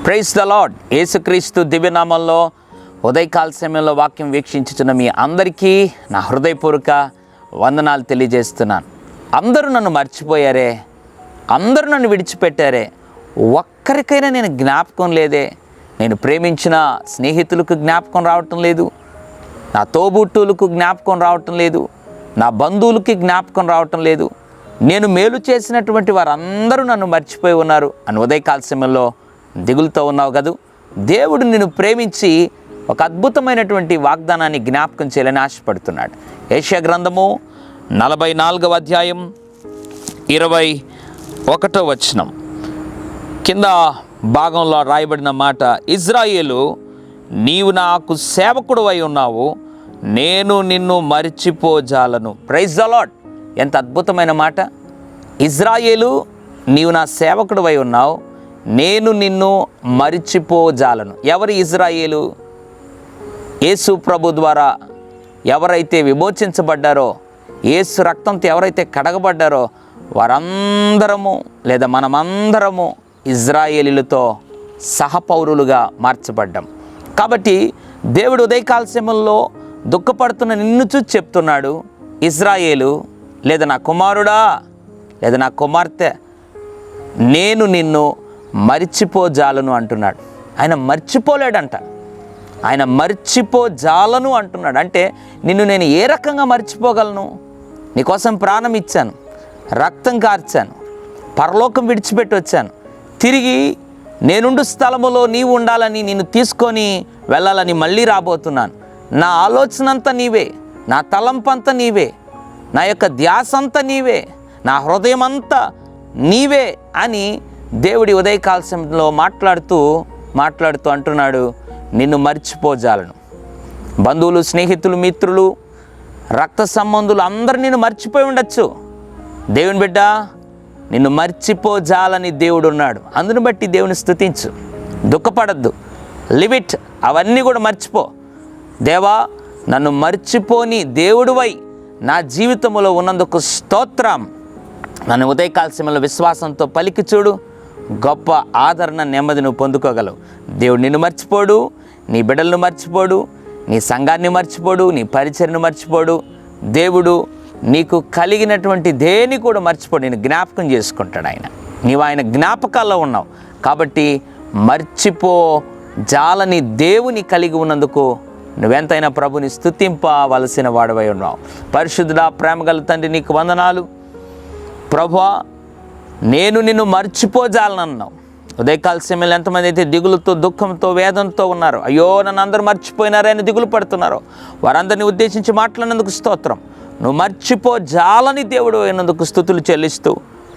Praise the lord. యేసుక్రీస్తు దివ్యనామంలో ఉదయకాల సమయంలో వాక్యం వీక్షించుతున్న మీ అందరికీ నా హృదయపూర్వక వందనాలు తెలియజేస్తున్నాను. అందరూ నన్ను మర్చిపోయారే, అందరూ నన్ను విడిచిపెట్టారే, ఒక్కరికైనా నేను జ్ఞాపకం లేదే. నేను ప్రేమించిన స్నేహితులకు జ్ఞాపకం రావటం లేదు, నా తోబుట్టువులకు జ్ఞాపకం రావటం లేదు, నా బంధువులకి జ్ఞాపకం రావటం లేదు. నేను మేలు చేసినటువంటి వారందరూ నన్ను మర్చిపోయి ఉన్నారు అని ఉదయకాల సమయంలో దిగులుతో ఉన్నావు కదూ. దేవుడు నిన్ను ప్రేమించి ఒక అద్భుతమైనటువంటి వాగ్దానాన్ని జ్ఞాపకం చేయాలని ఆశపడుతున్నాడు. యెషయా గ్రంథము 44వ అధ్యాయం 21వ వచనం కింద భాగంలో రాయబడిన మాట, ఇజ్రాయేలు, నీవు నాకు సేవకుడువై ఉన్నావు, నేను నిన్ను మరిచిపోజాలను. Praise the lord. ఎంత అద్భుతమైన మాట. ఇజ్రాయేలు, నీవు నా సేవకుడువై ఉన్నావు, నేను నిన్ను మరిచిపోజాలను. ఎవరు ఇజ్రాయేలు? యేసు ప్రభు ద్వారా ఎవరైతే విమోచించబడ్డారో, యేసు రక్తంతో ఎవరైతే కడగబడ్డారో వారందరము లేదా మనమందరము ఇజ్రాయేలీలతో సహపౌరులుగా మార్చబడ్డాం. కాబట్టి దేవుడు ఉదయకాల సమయంలో దుఃఖపడుతున్న నిన్ను చూసి చెప్తున్నాడు, ఇజ్రాయేలు లేదా నా కుమారుడా లేదా నా కుమార్తె, నేను నిన్ను మరిచిపోజాలను అంటున్నాడు. ఆయన మర్చిపోలేడంట, ఆయన మర్చిపోజాలను అంటున్నాడు. అంటే నిన్ను నేను ఏ రకంగా మర్చిపోగలను? నీకోసం ప్రాణం ఇచ్చాను, రక్తం కార్చాను, పరలోకం విడిచిపెట్టి వచ్చాను, తిరిగి నేనుండు స్థలములో నీవు ఉండాలని నిన్ను తీసుకొని వెళ్ళాలని మళ్ళీ రాబోతున్నాను. నా ఆలోచన అంతా నీవే, నా తలంపంతా నీవే, నా యొక్క ధ్యాస అంతా నీవే, నా హృదయం అంతా నీవే అని దేవుడి ఉదయకాల సమయంలో మాట్లాడుతూ అంటున్నాడు, నిన్ను మర్చిపోజాలను. బంధువులు, స్నేహితులు, మిత్రులు, రక్త సంబంధులు అందరూ నిన్ను మర్చిపోయి ఉండొచ్చు. దేవుని బిడ్డ, నిన్ను మర్చిపోజాలని దేవుడు ఉన్నాడు. అందుని బట్టి దేవుని స్తుతించు, దుఃఖపడద్దు, లిమిట్ అవన్నీ కూడా మర్చిపో. దేవా, నన్ను మర్చిపోని దేవుడివై నా జీవితంలో ఉన్నందుకు స్తోత్రం. నన్ను ఉదయకాల సమయంలో విశ్వాసంతో పలికి చూడు, గొప్ప ఆదరణ, నెమ్మది నువ్వు పొందుకోగలవు. దేవుడు నిన్ను మర్చిపోడు, నీ బిడ్డలను మర్చిపోడు, నీ సంఘాన్ని మర్చిపోడు, నీ పరిచర్ను మర్చిపోడు. దేవుడు నీకు కలిగినటువంటి దేని కూడా మర్చిపోడు, నేను జ్ఞాపకం చేసుకుంటాడు ఆయన. నీవు ఆయన జ్ఞాపకాల్లో ఉన్నావు కాబట్టి మర్చిపో జాలని దేవుని కలిగి ఉన్నందుకు నువ్వెంతైనా ప్రభుని స్తుతింపవలసిన వాడవై ఉన్నావు. పరిశుద్ధుడా, ప్రేమగల తండ్రి, నీకు వందనాలు. ప్రభువా, నేను నిన్ను మర్చిపోజాలనన్నావు. ఉదయకాల సమయంలో ఎంతమంది అయితే దిగులుతో, దుఃఖంతో, వేదనతో ఉన్నారు, అయ్యో నన్ను అందరూ మర్చిపోయినారే అని దిగులు పడుతున్నారు, వారందరినీ ఉద్దేశించి మాట్లాడినందుకు స్తోత్రం. నువ్వు మర్చిపోజాలని దేవుడు అయినందుకు స్తుతులు చెల్లిస్తూ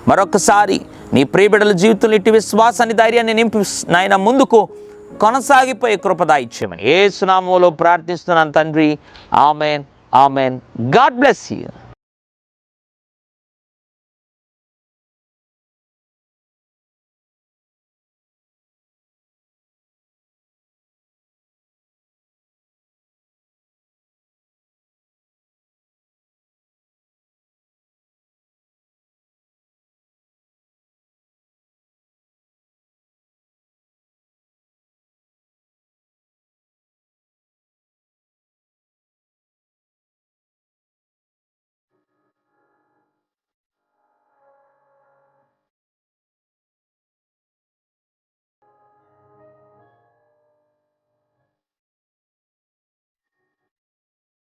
మరొకసారి నీ ప్రియబిడ్డల జీవితంలో ఇటు విశ్వాసాన్ని, ధైర్యాన్ని నింపి నాయన ముందుకు కొనసాగిపోయే కృపదాయిచ్యమని యేసు నామములో ప్రార్థిస్తున్నాను తండ్రి. Amen, amen. God bless you.